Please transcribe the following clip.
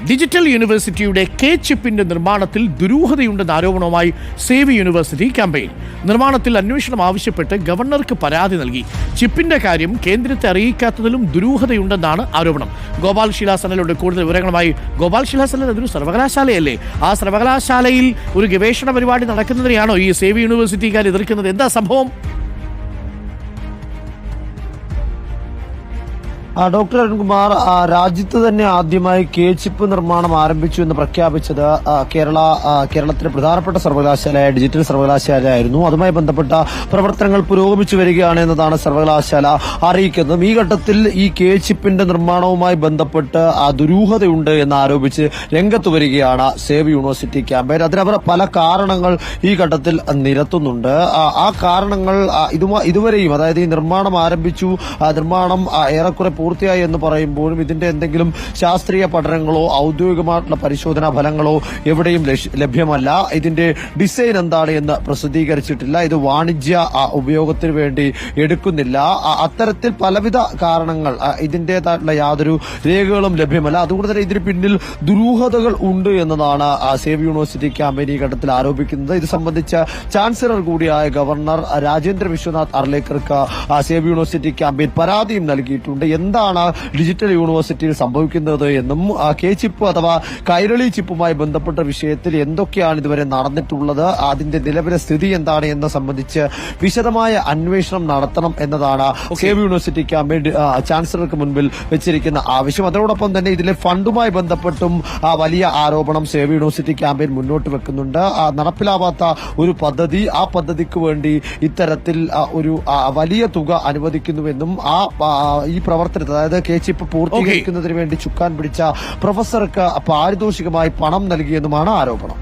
Digital യൂണിവേഴ്സിറ്റിയുടെ K ചിപ്പിന്റെ നിർമ്മാണത്തിൽ ദുരൂഹതയുണ്ടെന്ന ആരോപണവുമായി സേവ് യൂണിവേഴ്സിറ്റി ക്യാമ്പയിൻ. നിർമ്മാണത്തിൽ അന്വേഷണം ആവശ്യപ്പെട്ട് ഗവർണർക്ക് പരാതി നൽകി. ചിപ്പിന്റെ കാര്യം കേന്ദ്രത്തെ അറിയിക്കാത്തതിലും ദുരൂഹതയുണ്ടെന്നാണ് ആരോപണം. ഗോപാൽ ശിലാസനലുണ്ട് കൂടുതൽ വിവരങ്ങളുമായി. ഗോപാൽ ശിലാസനൽ അതൊരു സർവകലാശാലയല്ലേ? ആ സർവകലാശാലയിൽ ഒരു ഗവേഷണ പരിപാടി നടക്കുന്നതിനെയാണോ ഈ സേവ് യൂണിവേഴ്സിറ്റിക്കാർ എതിർക്കുന്നത്? എന്താ സംഭവം? ഡോക്ടർ അരുൺകുമാർ, രാജ്യത്ത് തന്നെ ആദ്യമായി കെ ചിപ്പ് നിർമ്മാണം ആരംഭിച്ചു എന്ന് പ്രഖ്യാപിച്ചത് കേരളത്തിലെ പ്രധാനപ്പെട്ട സർവകലാശാലയായ ഡിജിറ്റൽ സർവകലാശാലയായിരുന്നു. അതുമായി ബന്ധപ്പെട്ട പ്രവർത്തനങ്ങൾ പുരോഗമിച്ചു വരികയാണ് എന്നതാണ് സർവകലാശാല അറിയിക്കുന്നത്. ഈ ഘട്ടത്തിൽ ഈ കെ ചിപ്പിന്റെ നിർമ്മാണവുമായി ബന്ധപ്പെട്ട് ദുരൂഹതയുണ്ട് എന്ന് ആരോപിച്ച് രംഗത്ത് വരികയാണ് സേവ് യൂണിവേഴ്സിറ്റി ക്യാമ്പയിൻ. അതിനവർ പല കാരണങ്ങൾ ഈ ഘട്ടത്തിൽ നിരത്തുന്നുണ്ട്. ആ കാരണങ്ങൾ ഇതുവരെയും, അതായത് ഈ നിർമ്മാണം ആരംഭിച്ചു, നിർമ്മാണം ഏറെക്കുറെ പൂർത്തിയായി എന്ന് പറയുമ്പോഴും ഇതിന്റെ എന്തെങ്കിലും ശാസ്ത്രീയ പഠനങ്ങളോ ഔദ്യോഗികമായിട്ടുള്ള പരിശോധനാ ഫലങ്ങളോ എവിടെയും ലഭ്യമല്ല. ഇതിന്റെ ഡിസൈൻ എന്താണ് എന്ന് പ്രസിദ്ധീകരിച്ചിട്ടില്ല. ഇത് വാണിജ്യ ഉപയോഗത്തിന് വേണ്ടി എടുക്കുന്നില്ല. അത്തരത്തിൽ പലവിധ കാരണങ്ങൾ, ഇതിന്റേതായിട്ടുള്ള യാതൊരു രേഖകളും ലഭ്യമല്ല. അതുകൊണ്ട് തന്നെ ഇതിന് പിന്നിൽ ദുരൂഹതകൾ ഉണ്ട് എന്നതാണ് സേവ് യൂണിവേഴ്സിറ്റി ക്യാമ്പയിൻ ഈ ഘട്ടത്തിൽ ആരോപിക്കുന്നത്. ഇത് സംബന്ധിച്ച ചാൻസലർ കൂടിയായ ഗവർണർ രാജേന്ദ്ര വിശ്വനാഥ് അർലേക്കർക്ക് സേവ് യൂണിവേഴ്സിറ്റി ക്യാമ്പയിൻ പരാതിയും നൽകിയിട്ടുണ്ട്. എന്താണ് ഡിജിറ്റൽ യൂണിവേഴ്സിറ്റിയിൽ സംഭവിക്കുന്നത് എന്നും കെ ചിപ്പ് അഥവാ കൈരളി ചിപ്പുമായി ബന്ധപ്പെട്ട വിഷയത്തിൽ എന്തൊക്കെയാണ് ഇതുവരെ നടന്നിട്ടുള്ളത്, അതിന്റെ നിലവിലെ സ്ഥിതി എന്താണ് എന്ന് സംബന്ധിച്ച് വിശദമായ അന്വേഷണം നടത്തണം എന്നതാണ് സേവ് യൂണിവേഴ്സിറ്റി ക്യാമ്പയിൻ ചാൻസലർക്ക് മുൻപിൽ വെച്ചിരിക്കുന്ന ആവശ്യം. അതോടൊപ്പം തന്നെ ഇതിലെ ഫണ്ടുമായി ബന്ധപ്പെട്ടും വലിയ ആരോപണം സേവ് യൂണിവേഴ്സിറ്റി ക്യാമ്പയിൻ മുന്നോട്ട് വെക്കുന്നുണ്ട്. നടപ്പിലാവാത്ത ഒരു പദ്ധതി, ആ പദ്ധതിക്ക് വേണ്ടി ഇത്തരത്തിൽ ഒരു വലിയ തുക അനുവദിക്കുന്നുവെന്നും ഈ പ്രവർത്തനത്തിൽ, അതായത് കെ ചിപ്പ് പൂർത്തീകരിക്കുന്നതിന് വേണ്ടി ചുക്കാൻ പിടിച്ച പ്രൊഫസർക്ക് പാരിതോഷികമായി പണം നൽകിയെന്നുമാണ് ആരോപണം.